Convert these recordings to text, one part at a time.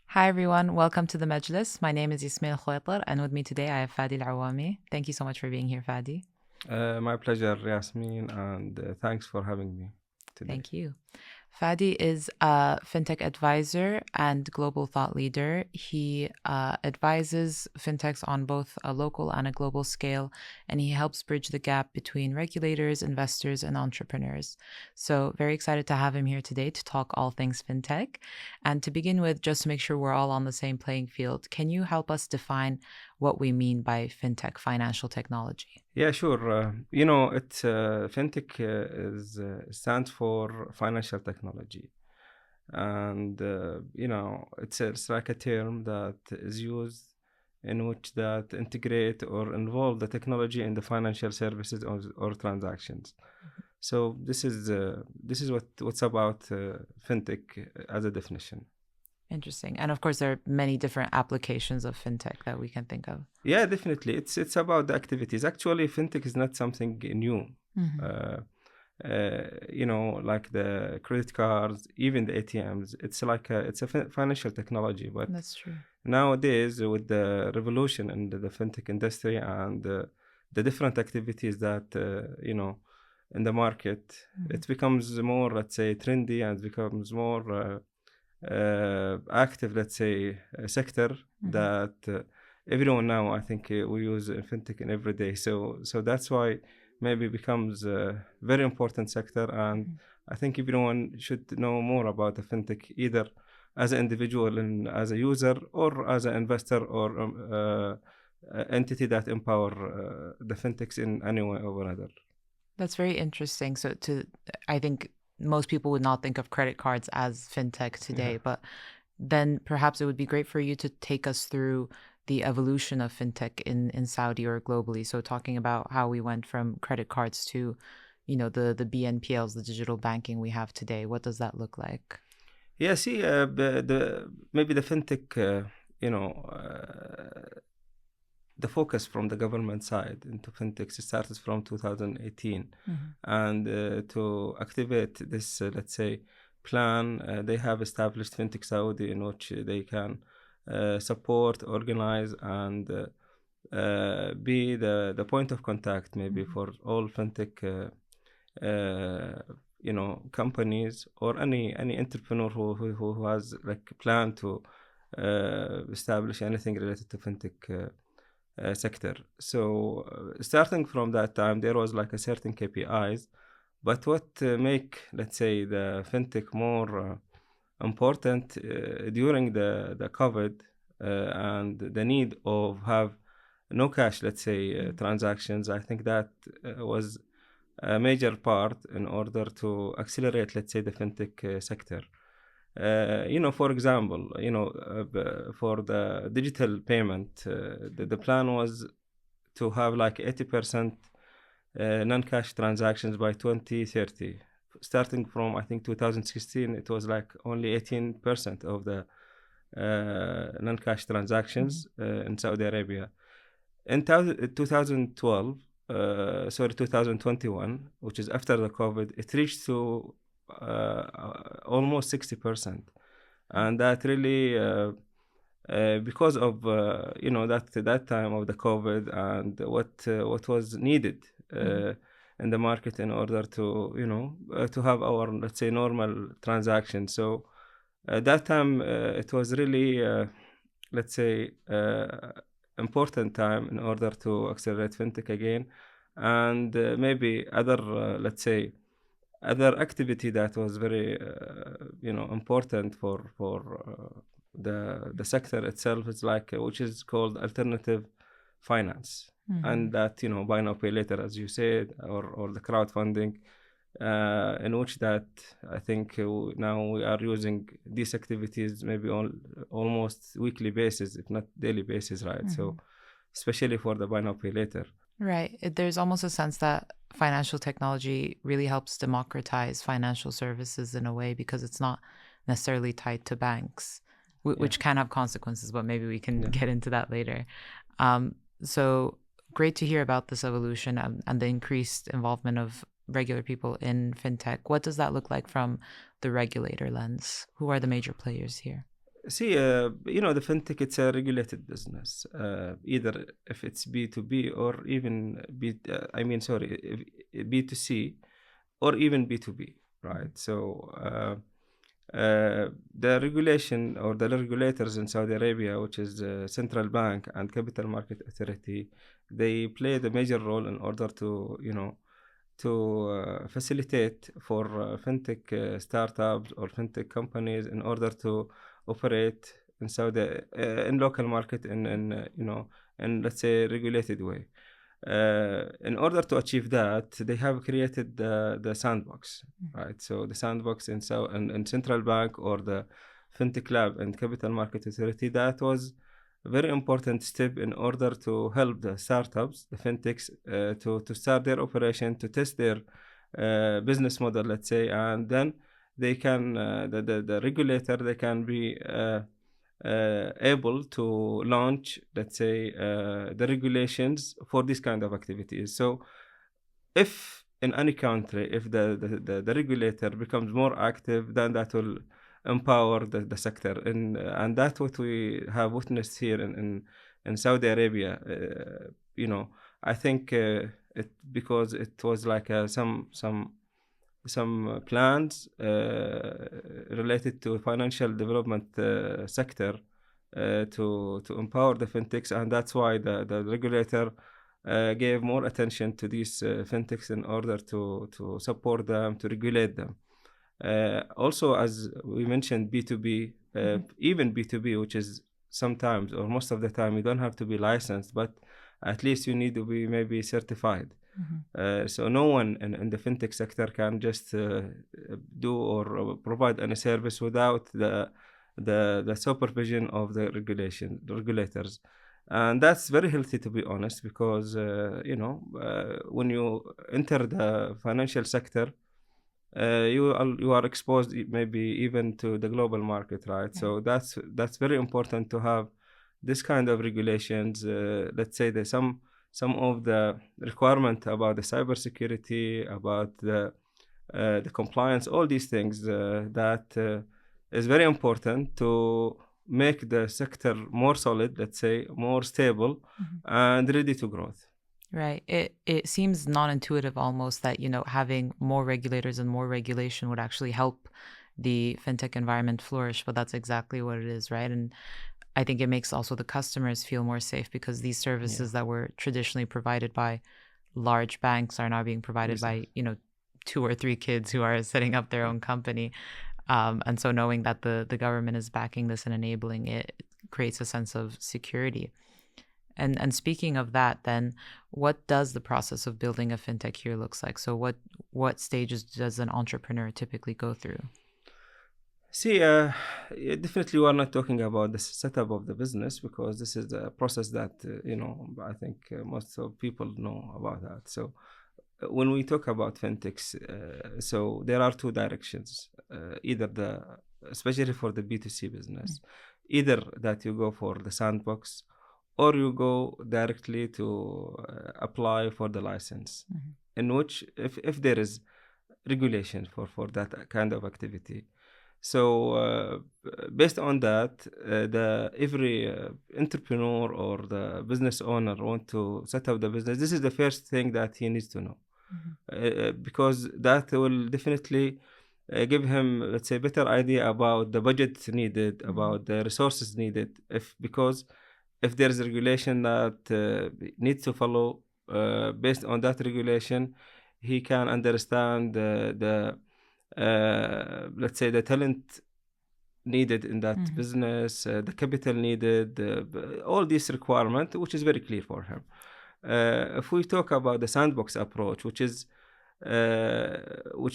Hi everyone, welcome to the Majlis. My name is Ismail Khoitar, and with me today I have Fadi Alawami. Thank you so much for being here, Fadi. My pleasure, Yasmin, and thanks for having me today. Thank you. Fadi is a fintech advisor and global thought leader. He advises fintechs on both a local and a global scale, and he helps bridge the gap between regulators, investors, and entrepreneurs. So, very excited to have him here today to talk all things fintech. And to begin with, just to make sure we're all on the same playing field, can you help us define what we mean by fintech, financial technology? Yeah, sure. It's fintech stands for financial technology, and it's like a term that is used in which that integrate or involve the technology in the financial services or transactions. So this is what's about fintech as a definition. Interesting. And of course, there are many different applications of fintech that we can think of. Yeah, definitely. It's about the activities. Actually, fintech is not something new. Hmm. Uh, like the credit cards, even the ATMs. It's a financial technology. But That's true. nowadays, with the revolution in the fintech industry and the different activities that in the market, Hmm. it becomes more, let's say, trendy and becomes more active, let's say, sector Hmm. that everyone now, I think, we use fintech in every day. So that's why maybe becomes a very important sector, and Hmm. I think everyone should know more about the fintech, either as an individual and as a user, or as an investor, or entity that empower the fintechs in any way or another. That's very interesting. I think most people would not think of credit cards as fintech Yeah. today, but then perhaps it would be great for you to take us through the evolution of fintech in Saudi or globally. So talking about how we went from credit cards to, the BNPLs, the digital banking we have today. What does that look like? Yeah, see, maybe the fintech, you know, uh, the focus from the government side into fintechs started from 2018, Hmm. and to activate this, let's say, plan, they have established Fintech Saudi, in which they can support, organize, and be the point of contact, maybe Hmm. for all fintech companies, or any entrepreneur who has like plan to establish anything related to fintech sector. So starting from that time, there was like a certain KPIs, but what make, let's say, the fintech more important during the COVID, and the need of have no cash, let's say, transactions. I think that was a major part in order to accelerate, let's say, the fintech sector. For example, for the digital payment, the plan was to have like 80% non-cash transactions by 2030. Starting from, I think, 2016, it was like only 18% of the non-cash Hmm. transactions in Saudi Arabia. In 2012, sorry, 2021, which is after the COVID, it reached to almost 60%. And that really, because of that time of the COVID, and what was needed Hmm. in the market in order to to have our, let's say, normal transactions. So that time, it was really, let's say, important time in order to accelerate fintech again, and maybe other, let's say, other activity that was very important for the sector itself is like, which is called alternative finance, Hmm. and that, buy now pay later, as you said, or the crowdfunding, in which that I think now we are using these activities maybe on almost weekly basis, if not daily basis, right? So Hmm. especially for the buy now pay later. Right. There's almost a sense that financial technology really helps democratize financial services in a way because it's not necessarily tied to banks, Yeah, which can have consequences, but maybe we can yeah. get into that later. So great to hear about this evolution and the increased involvement of regular people in fintech. What does that look like from the regulator lens? Who are the major players here? See, the fintech, it's a regulated business. Either if it's B2B or even B2C or even B2B, right? So the regulation or the regulators in Saudi Arabia, which is the Central Bank and Capital Market Authority, they play the major role in order to, facilitate for fintech startups or fintech companies in order to operate in Saudi in local market in let's say regulated way. In order to achieve that, they have created the sandbox, right? So the sandbox in Central Bank or the fintech lab and Capital Market Authority, that was a very important step in order to help the startups, the fintechs, to start their operation, to test their business model, let's say, and then they can the regulator, they can be able to launch, let's say, the regulations for this kind of activities. So if in any country, if the regulator becomes more active, then that will empower the sector. And that's what we have witnessed here in Saudi Arabia. I think because it was like some plans related to financial development sector to empower the fintechs, and that's why the regulator gave more attention to these fintechs in order to support them, to regulate them. Also, as we mentioned, B2B, even B2B, which is sometimes or most of the time you don't have to be licensed, but at least you need to be maybe certified. So no one in the fintech sector can just do or provide any service without the supervision of the regulators. And that's very healthy, to be honest, because when you enter the financial sector, you are exposed maybe even to the global market, right? Yeah. So that's very important to have this kind of regulations. Let's say there's some of the requirement about the cybersecurity, about the compliance, all these things that is very important to make the sector more solid, let's say, more stable, and ready to growth. Right. It seems non-intuitive almost that, having more regulators and more regulation would actually help the fintech environment flourish, but that's exactly what it is, right? And I think it makes also the customers feel more safe because these services that were traditionally provided by large banks are now being provided by, 2 or 3 kids who are setting up their own company. And so knowing that the government is backing this and enabling it creates a sense of security. And speaking of that, then what does the process of building a fintech here looks like? So what stages does an entrepreneur typically go through? See, definitely we are not talking about the setup of the business because this is the process that, I think most of people know about that. So when we talk about fintechs, so there are 2 directions, especially for the B2C business, either that you go for the sandbox or you go directly to apply for the license, in which if there is regulation for that kind of activity. So based on that, every entrepreneur or the business owner want to set up the business. This is the first thing that he needs to know, because that will definitely give him, let's say, better idea about the budget needed, about the resources needed. Because if there is a regulation that needs to follow, based on that regulation, he can understand let's say the talent needed in that business, the capital needed, all these requirements, which is very clear for him. If we talk about the sandbox approach, which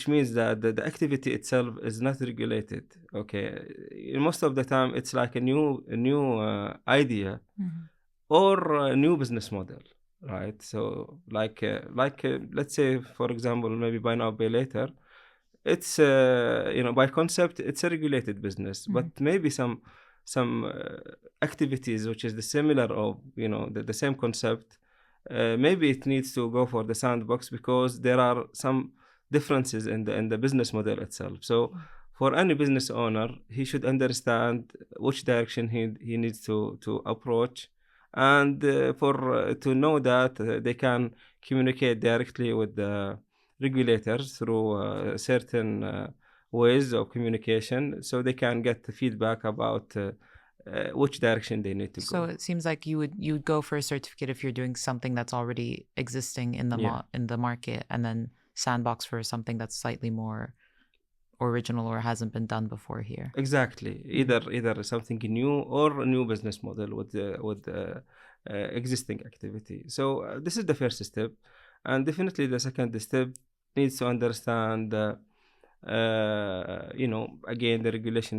means that the activity itself is not regulated. Okay, most of the time it's like a new idea or a new business model, right? So like let's say, for example, maybe buy now pay later. It's by concept it's a regulated business, but maybe some activities which is the similar of the same concept, maybe it needs to go for the sandbox because there are some differences in the business model itself. So for any business owner, he should understand which direction he needs to approach, and for to know that they can communicate directly with the regulators through certain ways of communication, so they can get the feedback about which direction they need to So go. it seems like you would go for a certificate if you're doing something that's already existing in the Yeah. in the market, and then sandbox for something that's slightly more original or hasn't been done before here. Exactly. Either something new or a new business model with the existing activity. So this is the first step, and definitely the second step needs to understand again the regulation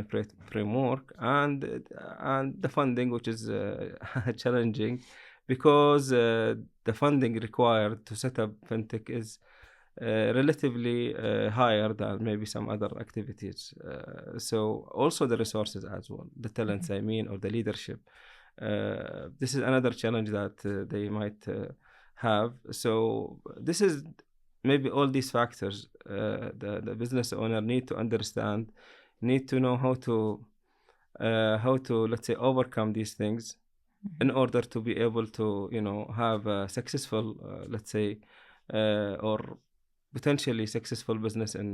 framework and the funding, which is challenging because the funding required to set up fintech is relatively higher than maybe some other activities. So also the resources as well, the talents, Mhm. I mean, or the leadership. This is another challenge that they might have. So this is maybe all these factors the business owner need to understand, need to know how to, let's say, overcome these things in Mhm. order to be able to, have a successful, let's say, or potentially successful business in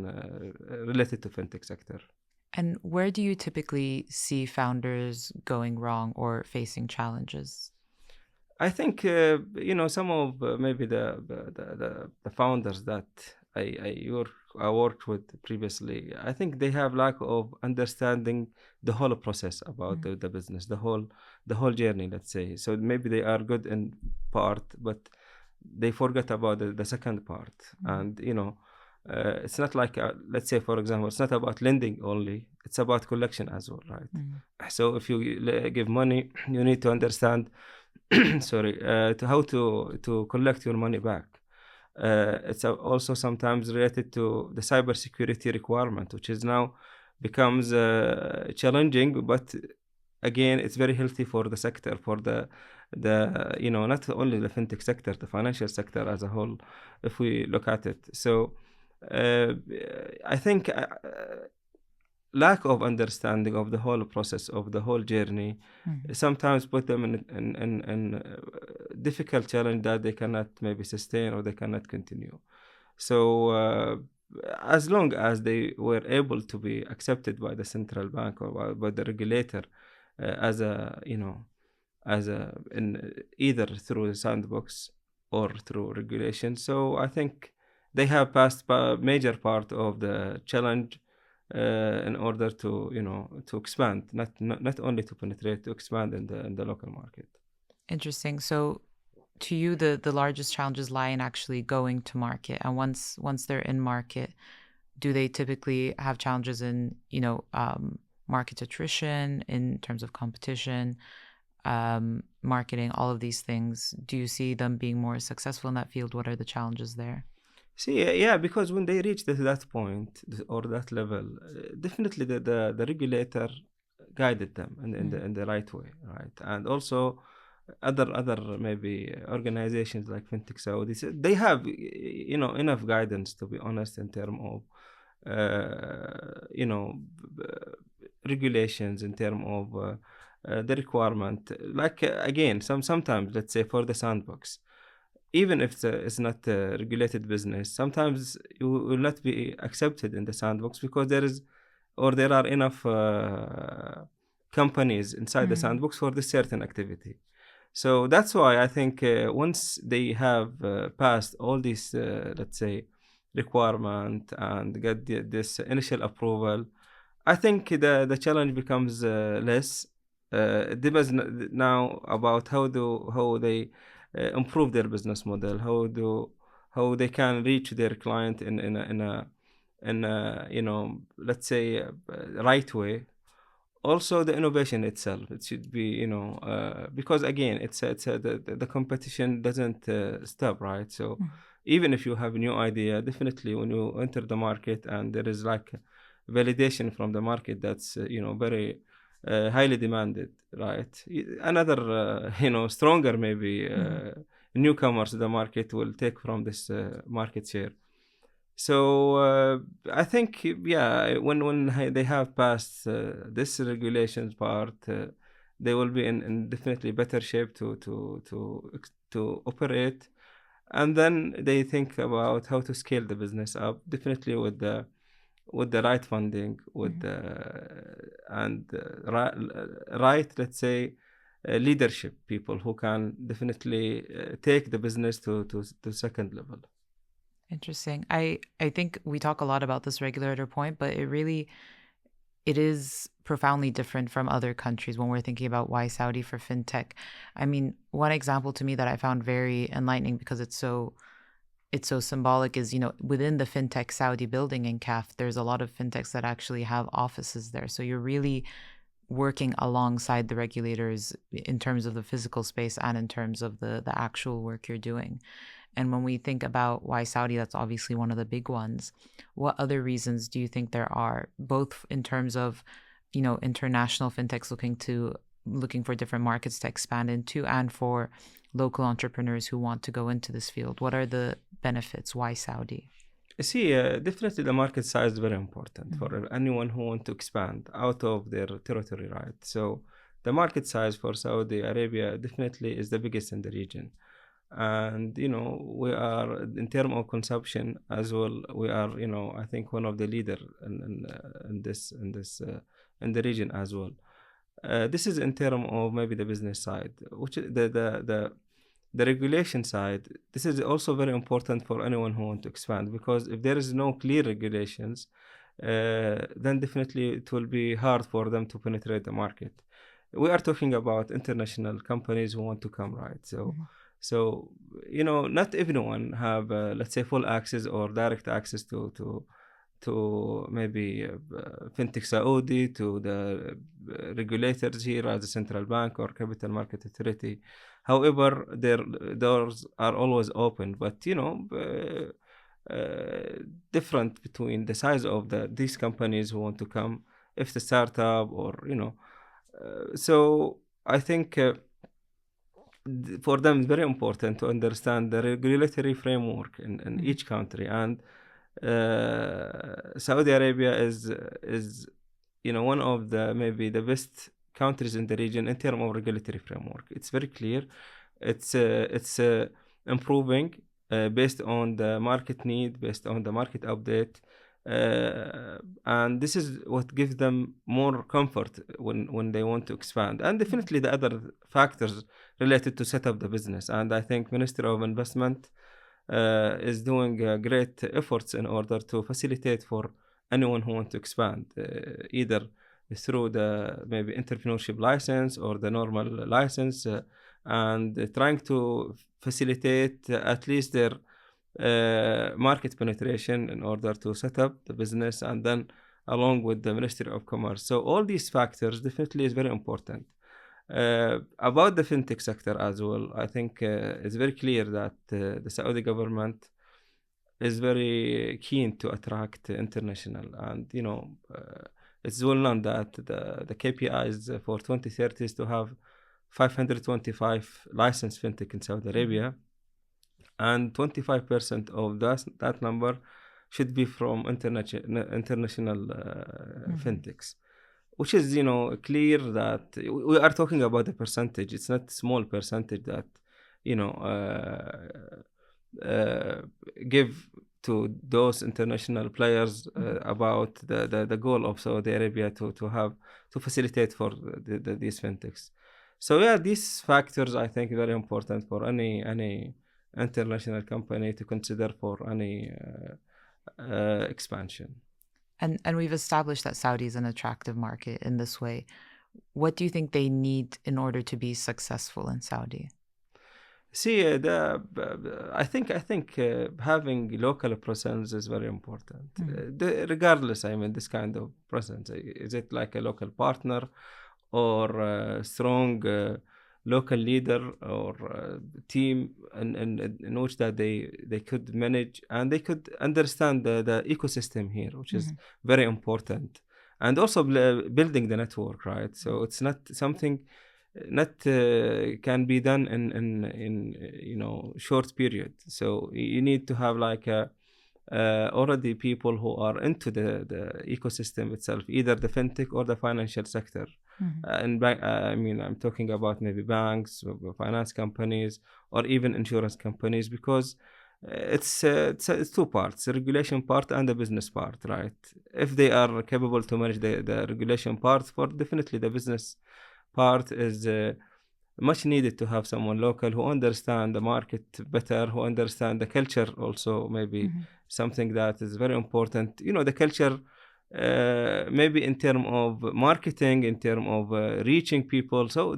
related to fintech sector. And where do you typically see founders going wrong or facing challenges? I think some of maybe the founders that I worked with previously. I think they have lack of understanding the whole process about Mm. the business, the whole journey. Let's say so. Maybe they are good in part, but they forget about the second part. Mhm. And it's not like let's say for example, it's not about lending only. It's about collection as well, right? Mm. So if you give money, you need to understand sorry, to how to collect your money back. It's also sometimes related to the cybersecurity requirement, which is now becomes challenging, but again, it's very healthy for the sector, for the not only the fintech sector, the financial sector as a whole, if we look at it. So uh, I think lack of understanding of the whole process of the whole journey Mhm. sometimes put them in difficult challenge that they cannot maybe sustain or they cannot continue. So as long as they were able to be accepted by the central bank or by the regulator as a as a in either through the sandbox or through regulation. So I think they have passed a major part of the challenge in order to to expand, not only to penetrate, to expand in the local market. Interesting. So to you, the largest challenges lie in actually going to market. And once they're in market, do they typically have challenges in, market attrition in terms of competition, marketing, all of these things? Do you see them being more successful in that field? What are the challenges there? See, yeah, because when they reach that point or that level, definitely the regulator guided them Mm. in the right way, right? And also other maybe organizations like Fintech Saudi, they have enough guidance, to be honest, in terms of regulations, in terms of the requirement. Like again, sometimes let's say for the sandbox, even if it's not a regulated business, sometimes you will not be accepted in the sandbox because there are enough companies inside the Mm. sandbox for this certain activity. So that's why I think once they have passed all these, let's say, requirement and get this initial approval, I think the challenge becomes less. It depends now about how they improve their business model, how they can reach their client in a let's say right way. Also the innovation itself, it should be because again the competition doesn't stop, right? So Mm. even if you have a new idea, definitely when you enter the market and there is like validation from the market that's very highly demanded, right? Another stronger maybe Mm. newcomers to the market will take from this market share. So I think, yeah, when they have passed this regulations part, they will be in definitely better shape to operate, and then they think about how to scale the business up, definitely with the right funding, with Mhm. the and right, let's say, leadership people who can definitely take the business to second level. Interesting. I think we talk a lot about this regulator point, but it is profoundly different from other countries when we're thinking about why Saudi for fintech. I mean, one example to me that I found very enlightening because it's so symbolic is, within the fintech Saudi building in CAF, there's a lot of fintechs that actually have offices there. So you're really working alongside the regulators in terms of the physical space and in terms of the actual work you're doing. And when we think about why Saudi, that's obviously one of the big ones. What other reasons do you think there are, both in terms of, international fintechs looking for different markets to expand into, and for local entrepreneurs who want to go into this field? What are the benefits? Why Saudi? See, definitely the market size is very important Mhm. for anyone who want to expand out of their territory, right? So the market size for Saudi Arabia definitely is the biggest in the region. And, we are, in terms of consumption as well, we are, I think one of the leader in the region as well. This is in terms of maybe the business side, which the regulation side. This is also very important for anyone who want to expand, because if there is no clear regulations, then definitely it will be hard for them to penetrate the market. We are talking about international companies who want to come, right? Mhm. So not everyone have, let's say, full access or direct access to maybe fintech Saudi, to the regulators here as the central bank or capital market authority. However, their doors are always open, but different between the size of these companies who want to come, if the startup or so I think for them it's very important to understand the regulatory framework in Mhm. each country. And Saudi Arabia is one of the maybe the best countries in the region in terms of regulatory framework. It's very clear. It's improving based on the market need, based on the market update, and this is what gives them more comfort when they want to expand. And Mhm. definitely the other factors related to set up the business. And I think Ministry of Investment is doing great efforts in order to facilitate for anyone who want to expand, either through the maybe entrepreneurship license or the normal license, and trying to facilitate at least their market penetration in order to set up the business, and then along with the Ministry of Commerce. So all these factors definitely is very important. About the fintech sector as well, I think it's very clear that the Saudi government is very keen to attract international, and it's well known that the KPIs for 2030 is to have 525 licensed fintech in Saudi Mhm. Arabia, and 25% of that number should be from international Mhm. fintechs, which is clear that we are talking about a percentage. It's not small percentage that you know give to those international players Mhm. about the goal of Saudi Arabia to facilitate for these fintechs. So yeah, these factors I think very important for any international company to consider for any expansion. And we've established that Saudi is an attractive market in this way. What do you think they need in order to be successful in Saudi? See, I think having local presence is very important. Mhm. Regardless, I mean, this kind of presence, is it like a local partner or a strong local leader or team in which that they could manage and they could understand the ecosystem here, which is Mhm. very important, and also building the network, right? So it's not something not can be done in short period. So you need to have like already people who are into the ecosystem itself, either the fintech or the financial sector. I mean, I'm talking about maybe banks, finance companies, or even insurance companies, because it's two parts: the regulation part and the business part, right? If they are capable to manage the regulation part, for definitely the business part is much needed to have someone local who understand the market better, who understand the culture also, maybe something that is very important. You know, the culture, maybe in terms of marketing, in terms of reaching people. So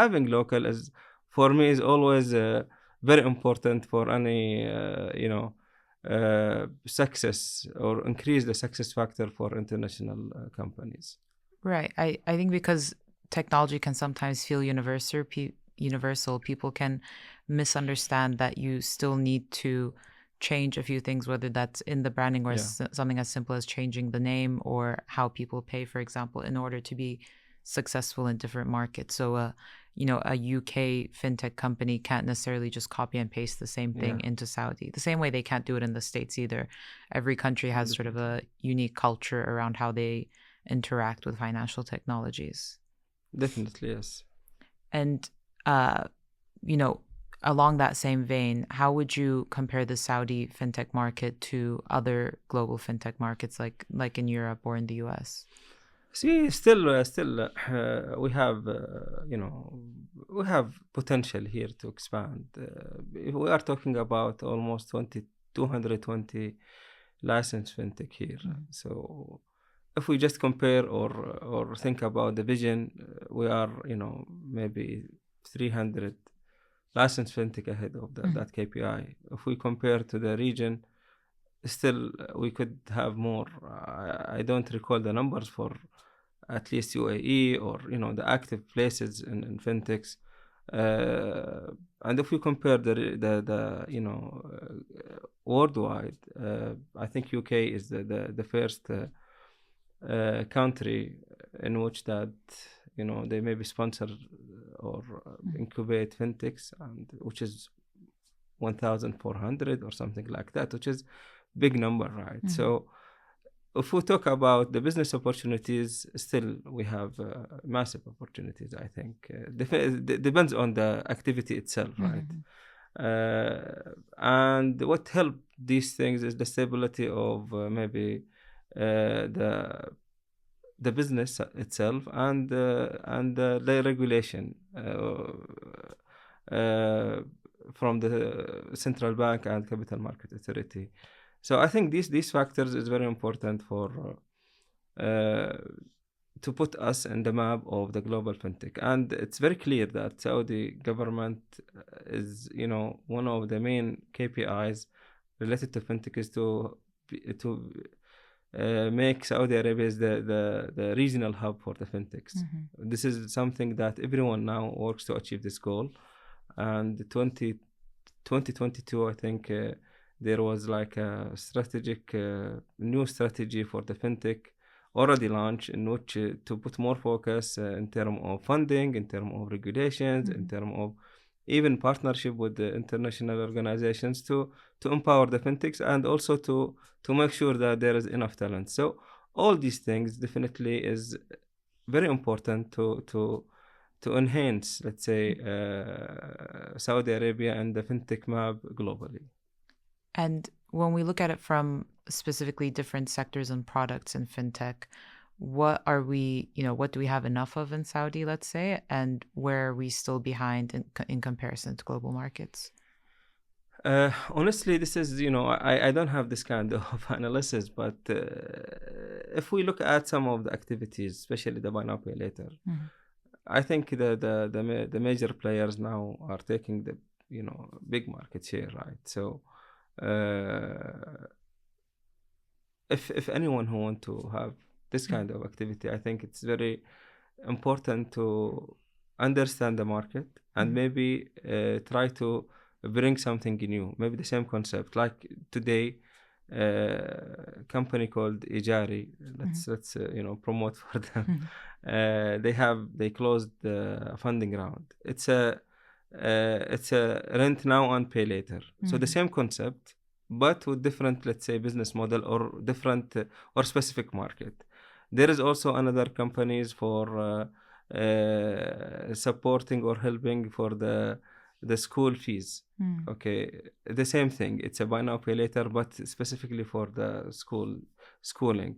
having local is, for me, is always very important for any, success, or increase the success factor for international companies. Right. I think because technology can sometimes feel universal, people can misunderstand that you still need to change a few things, whether that's in the branding or Yeah, something as simple as changing the name or how people pay, for example, in order to be successful in different markets. So, a UK fintech company can't necessarily just copy and paste the same yeah, thing into Saudi. The same way they can't do it in the States either. Every country has sort of definitely. a unique culture around how they interact with financial technologies. Definitely, yes. And, uh, you know, along that same vein, how would you compare the Saudi fintech market to other global fintech markets like in Europe or in the US? See, still, we have, we have potential here to expand. If we are talking about almost 220 licensed fintech here. So if we just compare, or think about the vision, we are, maybe 300 licensed fintech ahead of Mhm. that KPI. If we compare to the region, still we could have more. I don't recall the numbers for at least UAE, or the active places in fintechs. And if we compare the worldwide, I think UK is the first country in which that they maybe sponsor or incubate fintechs, and which is 1,400 or something like that, which is big number, right? Mhm. So if we talk about the business opportunities, still we have massive opportunities, I think. Depends on the activity itself, right? Mhm. And what help these things is the stability of maybe the business itself, and the regulation uh, from the central bank and capital market authority. So I think these factors is very important for uh, to put us in the map of the global fintech. And it's very clear that Saudi government is, one of the main KPIs related to fintech is to make Saudi Arabia is the regional hub for the fintechs. Mhm. This is something that everyone now works to achieve this goal. And 2022, I think there was like a strategic new strategy for the fintech already launched, in which to put more focus in terms of funding, in terms of regulations, in Mhm. terms of even partnership with the international organizations to empower the fintechs, and also to make sure that there is enough talent. So all these things definitely is very important to enhance, let's say, Saudi Arabia and the fintech map globally. And when we look at it from specifically different sectors and products in fintech, what do we have enough of in Saudi, let's say, and where are we still behind in comparison to global markets? Honestly, this is, I don't have this kind of analysis, but if we look at some of the activities, especially the buy now pay later, Mhm. I think the major players now are taking the big market share, right? So uh, if anyone who want to have this Mhm. kind of activity, I think it's very important to understand the market, and Mhm. maybe try to bring something new, maybe the same concept. Like today, company called Ijari, Mhm. let's promote for them. Mhm. They closed the funding round. It's a rent now and pay later. So the Mhm. same concept, but with different, let's say, business model or different or specific market. There is also another companies for supporting or helping for the school fees. Mm. Okay, the same thing. It's a buy now pay later, but specifically for the schooling.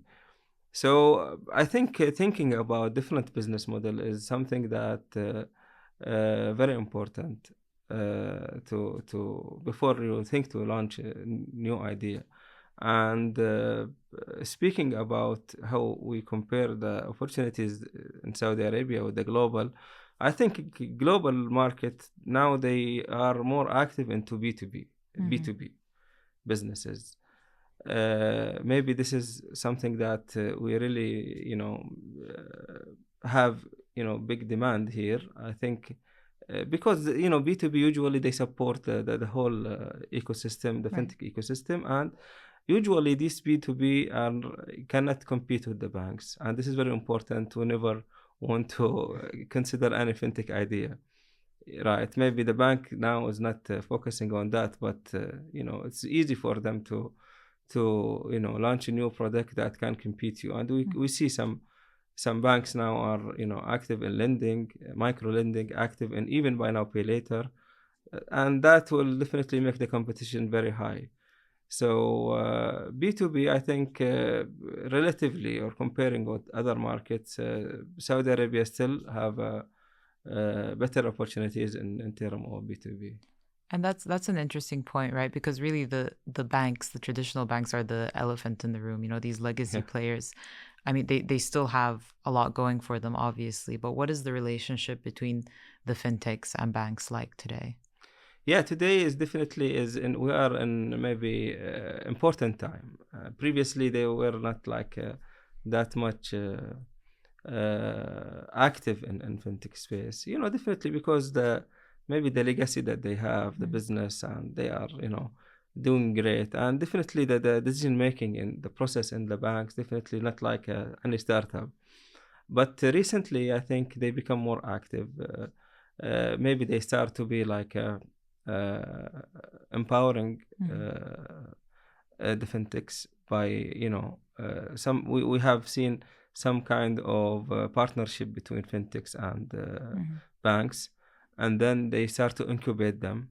So I think thinking about different business model is something that very important to before you think to launch a new idea. And speaking about how we compare the opportunities in Saudi Arabia with the global, I think global market now they are more active into B2B, Mm-hmm. B2B businesses. Maybe this is something that we really, have, big demand here. I think because, B2B usually they support the whole ecosystem, the Right. fintech ecosystem, and usually these B2B cannot compete with the banks, and this is very important whenever want to consider any fintech idea. Right, maybe the bank now is not focusing on that, but it's easy for them to launch a new product that can compete you, and we see some banks now are active in lending, micro lending, active in even buy now pay later, and that will definitely make the competition very high. So B2B, I think relatively or comparing with other markets, Saudi Arabia still have better opportunities in terms of B2B. And that's an interesting point, right? Because really the banks, the traditional banks are the elephant in the room, these legacy Yeah. players. I mean, they still have a lot going for them, obviously, but what is the relationship between the fintechs and banks like today? Yeah, today is definitely we are in maybe important time. Previously, they were not like that much active in fintech space. Definitely because maybe the legacy that they have, the business, and they are doing great, and definitely the decision making in the process in the banks definitely not like any startup. But recently, I think they become more active. Maybe they start to be like uh, empowering the fintechs by some we have seen some kind of partnership between fintechs and banks, and then they start to incubate them.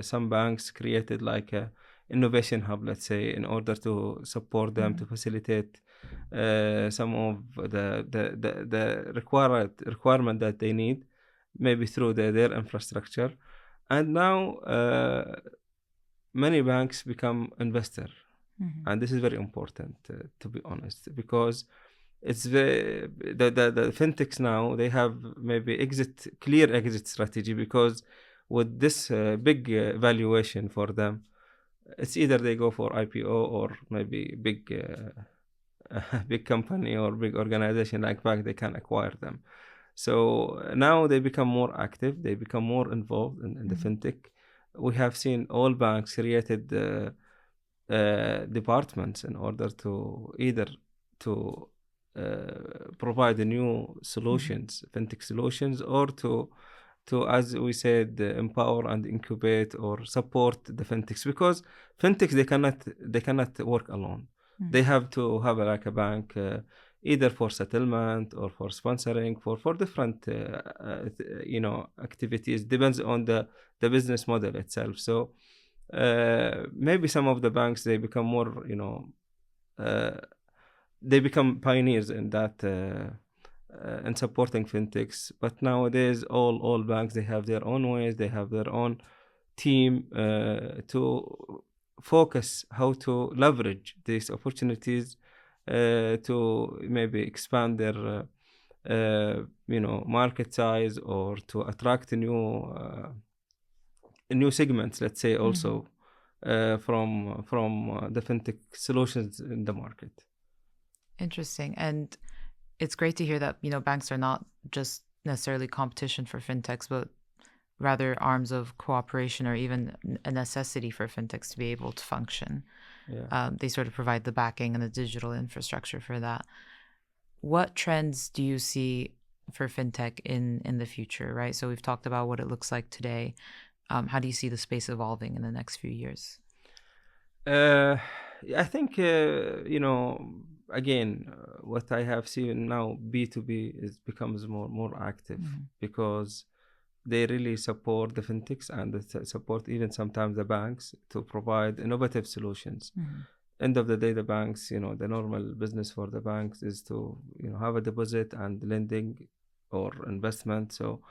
Some banks created like a innovation hub, let's say, in order to support them to facilitate some of the requirement that they need, maybe through their infrastructure. And now many banks become investor, and this is very important to be honest, because it's the fintechs now they have maybe clear exit strategy, because with this big valuation for them, it's either they go for IPO or maybe big big company or big organization like bank, they can acquire them. So now they become more active, they become more involved in the fintech. We have seen all banks created departments in order to either to provide the new solutions, fintech solutions, or to as we said, empower and incubate or support the fintechs, because fintechs they cannot work alone. They have to have like a bank, either for settlement or for sponsoring, for different activities, depends on the business model itself. So maybe some of the banks they become more uh, they become pioneers in that in supporting fintechs. But nowadays all banks they have their own ways, they have their own team to focus how to leverage these opportunities to maybe expand their market size, or to attract new segments, let's say, also from the fintech solutions in the market. Interesting. And it's great to hear that, banks are not just necessarily competition for fintechs, but rather arms of cooperation, or even a necessity for fintechs to be able to function. Yeah. They sort of provide the backing and the digital infrastructure for that. What trends do you see for fintech in the future, right? So we've talked about what it looks like today. How do you see the space evolving in the next few years? Uh, I think again, what I have seen now, B2B is becomes more active Mhm. because they really support the fintechs and support even sometimes the banks to provide innovative solutions. Mhm. End of the day, the banks, the normal business for the banks is to have a deposit and lending or investment. So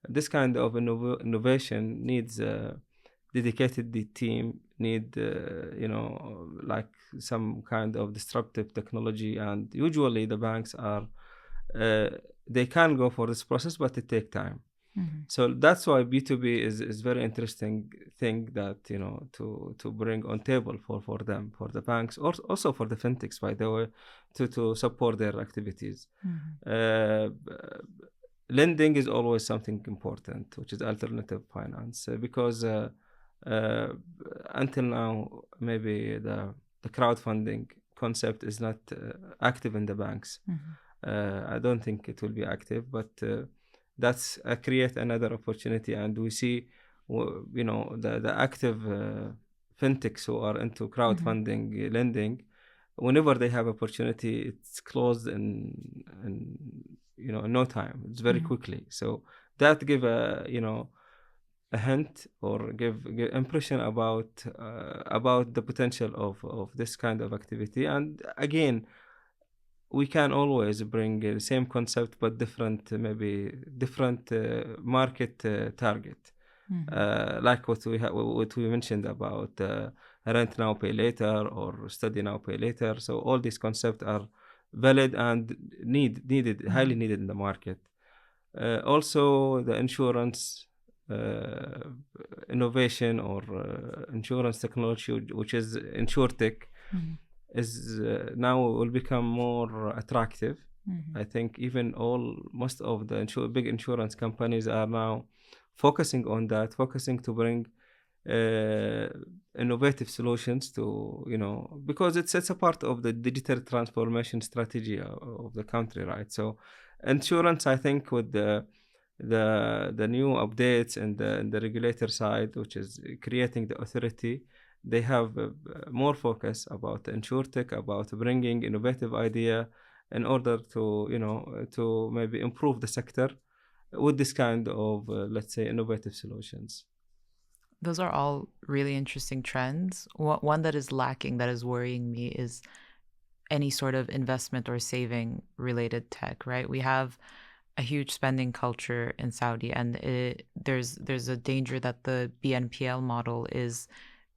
this kind of innovation needs dedicated the team, need like some kind of disruptive technology, and usually the banks are uh, they can go for this process, but it take time. Mhm. So that's why B2B is very interesting thing that to bring on table for them, for the banks, or also for the fintechs, by the way, to support their activities. Mhm. uh, Lending is always something important, which is alternative finance, because uh, until now maybe the crowdfunding concept is not active in the banks. Mhm. I don't think it will be active, but that's create another opportunity, and we see the active fintechs who are into Mhm. crowdfunding lending. Whenever they have opportunity, it's closed in in no time. It's very Mhm. quickly. So that give a hint or give impression about the potential of this kind of activity. And again, we can always bring the same concept but different, maybe different market target, Mhm. like what we mentioned about rent now pay later or study now pay later. So all these concepts are valid and needed, highly Mhm. needed in the market. Also the insurance uh, innovation or insurance technology, which is insurtech, Mhm. is now will become more attractive. Mhm. I think even most of the big insurance companies are now focusing on that, focusing to bring uh, innovative solutions to, because it's a part of the digital transformation strategy of the country, right? So insurance, I think, with the new updates and the regulator side, which is creating the authority, they have more focus about insurtech, about bringing innovative idea in order to to maybe improve the sector with this kind of let's say innovative solutions. Those are all really interesting trends. One that is lacking, that is worrying me, is any sort of investment or saving related tech, right? We have a huge spending culture in Saudi, and there's a danger that the BNPL model is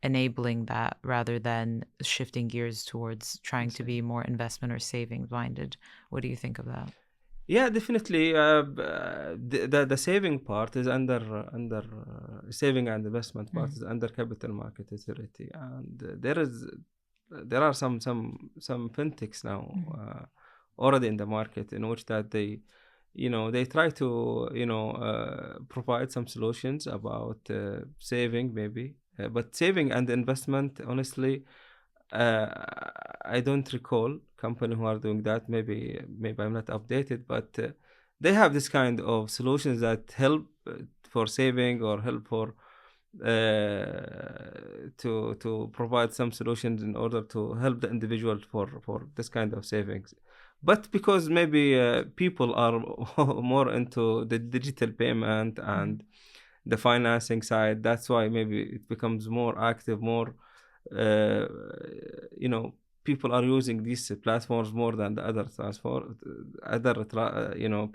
enabling that rather than shifting gears towards trying to be more investment or savings minded. What do you think of that? Yeah, definitely. The saving part is under saving and investment part Mm. is under capital market authority, and there are some fintechs now Mhm. already in the market, in which that they they try to provide some solutions about saving maybe, but saving and investment, honestly, uh, I don't recall company who are doing that. Maybe I'm not updated, but they have this kind of solutions that help for saving or help for to provide some solutions in order to help the individual for this kind of savings. But because maybe people are more into the digital payment Mhm. and the financing side, that's why maybe it becomes more active, more uh, you know people are using these platforms more than the other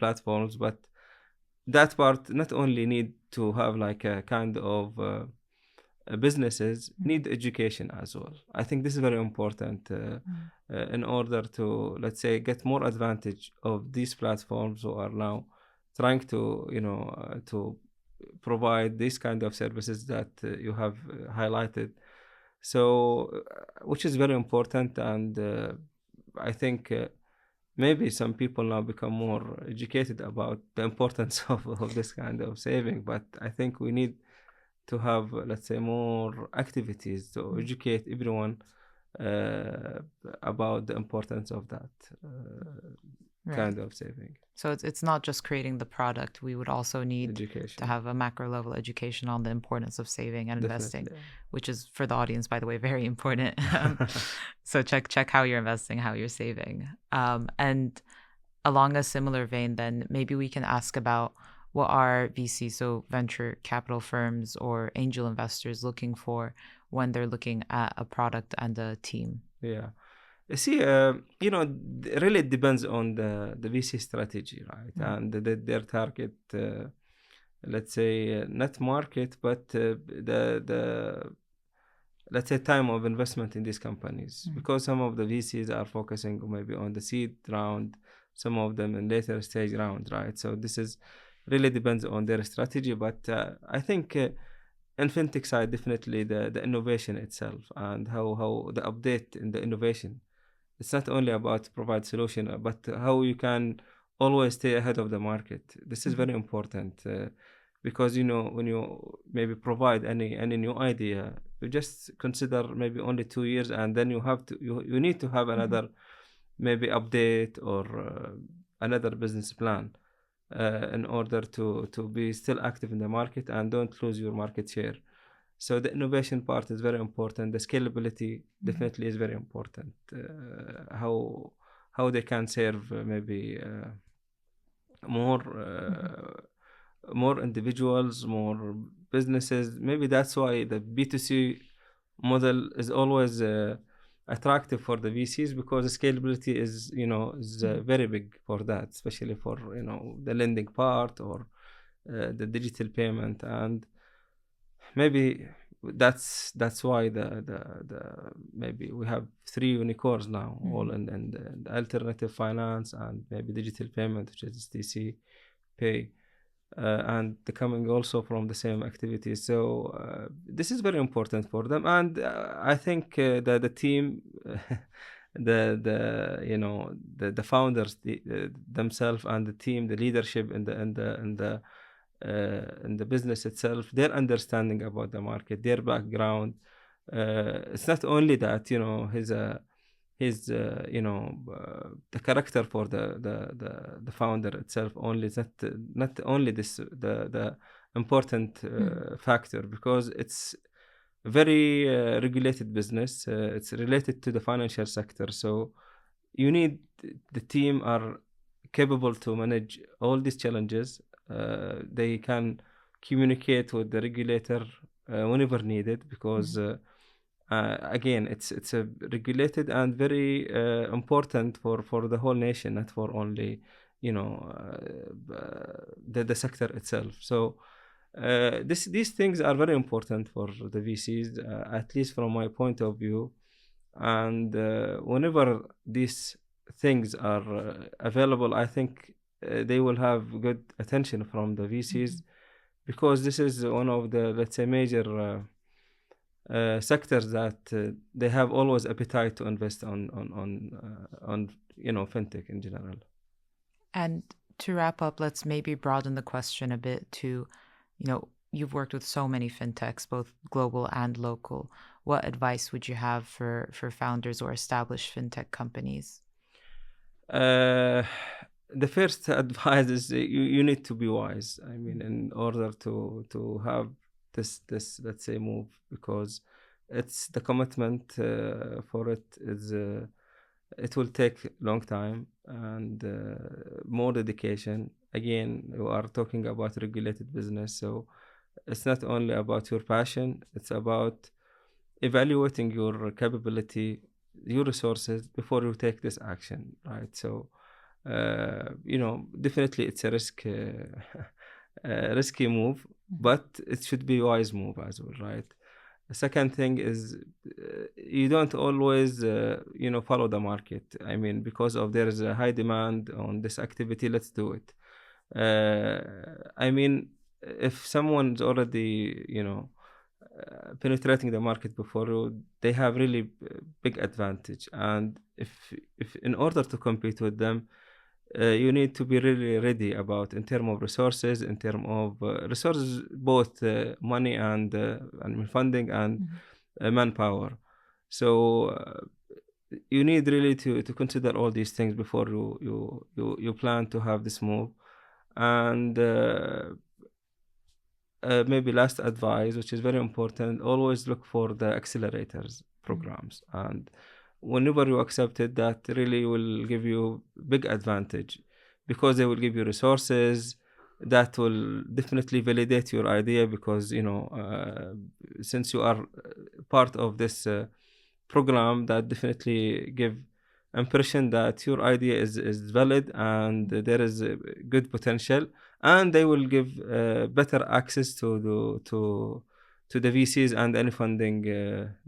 platforms. But that part not only need to have like a kind of businesses Mhm. need education as well. I think this is very important Mhm. in order to, let's say, get more advantage of these platforms who are now trying to to provide these kind of services that you have highlighted. So which is very important, and I think maybe some people now become more educated about the importance of this kind of saving. But I think we need to have, let's say, more activities to Mhm. educate everyone uh, about the importance of that. Right. kind of saving. So it's not just creating the product. We would also need to Education, have a macro level education on the importance of saving and investing, definitely. which is for the audience, by the way, very important. So check how you're investing, how you're saving. And along a similar vein, then maybe we can ask about what are VC, so venture capital firms or angel investors, looking for when they're looking at a product and a team. Yeah. See, really it depends on the VC strategy, right? Right. And their target, let's say, not market, but the let's say time of investment in these companies. Mm. Because some of the VCs are focusing maybe on the seed round, some of them in later stage round, right? So this is really depends on their strategy. But I think in fintech side, definitely the innovation itself and how the update in the innovation. It's not only about provide solution, but how you can always stay ahead of the market. This is Mhm. very important because when you maybe provide any new idea, you just consider maybe only 2 years, and then you need to have Mhm. another maybe update or another business plan in order to be still active in the market and don't lose your market share. So the innovation part is very important. The scalability Mhm. definitely is very important. How they can serve maybe more Mhm. more individuals, more businesses. Maybe that's why the B2C model is always attractive for the VCs, because the scalability is Mhm. very big for that, especially for the lending part or the digital payment. And maybe that's why the maybe we have three unicorns now, all Mhm. in the alternative finance and maybe digital payment, which is TC Pay, and they're coming also from the same activities. So this is very important for them, and I think that the team, the founders themselves, and the team, the leadership in the business itself, their understanding about the market, their background. It's not only that his the character for the founder itself only. It's not only this the important Mhm. factor, because it's very regulated business. It's related to the financial sector, so you need the team are capable to manage all these challenges. They can communicate with the regulator whenever needed, because Mhm. again, it's a regulated and very important for the whole nation, not for only the sector itself. So these things are very important for the VCs, at least from my point of view. And whenever these things are available, I think they will have good attention from the VCs, Mhm. because this is one of the, let's say, major sectors that they have always appetite to invest on fintech in general. And to wrap up, let's maybe broaden the question a bit to, you've worked with so many fintechs, both global and local. What advice would you have for founders or established fintech companies? Uh, the first advice is you need to be wise. I mean, in order to have this let's say move, because it's the commitment for it is it will take long time and more dedication. Again, we are talking about regulated business, so it's not only about your passion, it's about evaluating your capability, your resources before you take this action, right? So definitely it's a a risky move, Mhm. but it should be a wise move as well, right? The second thing is you don't always, follow the market. I mean, because of there is a high demand on this activity, let's do it. I mean, if someone's already, penetrating the market before you, they have really big advantage. And if in order to compete with them, you need to be really ready about in terms of resources, in terms of resources, both money and I mean funding and Mhm. manpower. So you need really to consider all these things before you plan to have this move. And maybe last advice, which is very important, always look for the accelerators programs. And whenever you accept it, that really will give you big advantage, because they will give you resources that will definitely validate your idea, because since you are part of this program, that definitely give impression that your idea is valid and there is a good potential, and they will give better access to the VCs and any funding,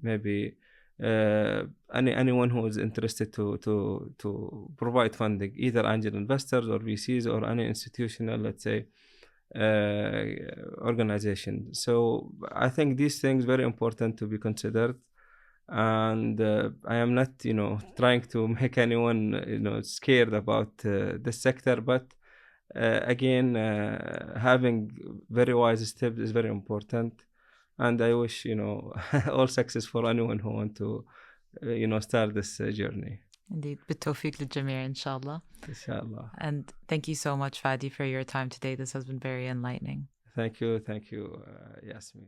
maybe anyone who is interested to provide funding, either angel investors or VCs or any institutional, let's say, organization. So I think these things very important to be considered. And I am not trying to make anyone scared about this sector, but again, having very wise steps is very important. And I wish all success for anyone who want to start this journey. Indeed. بالتوفيق للجميع إن شاء الله. Inshallah. And thank you so much, Fadi, for your time today. This has been very enlightening. Thank you, Yasmin.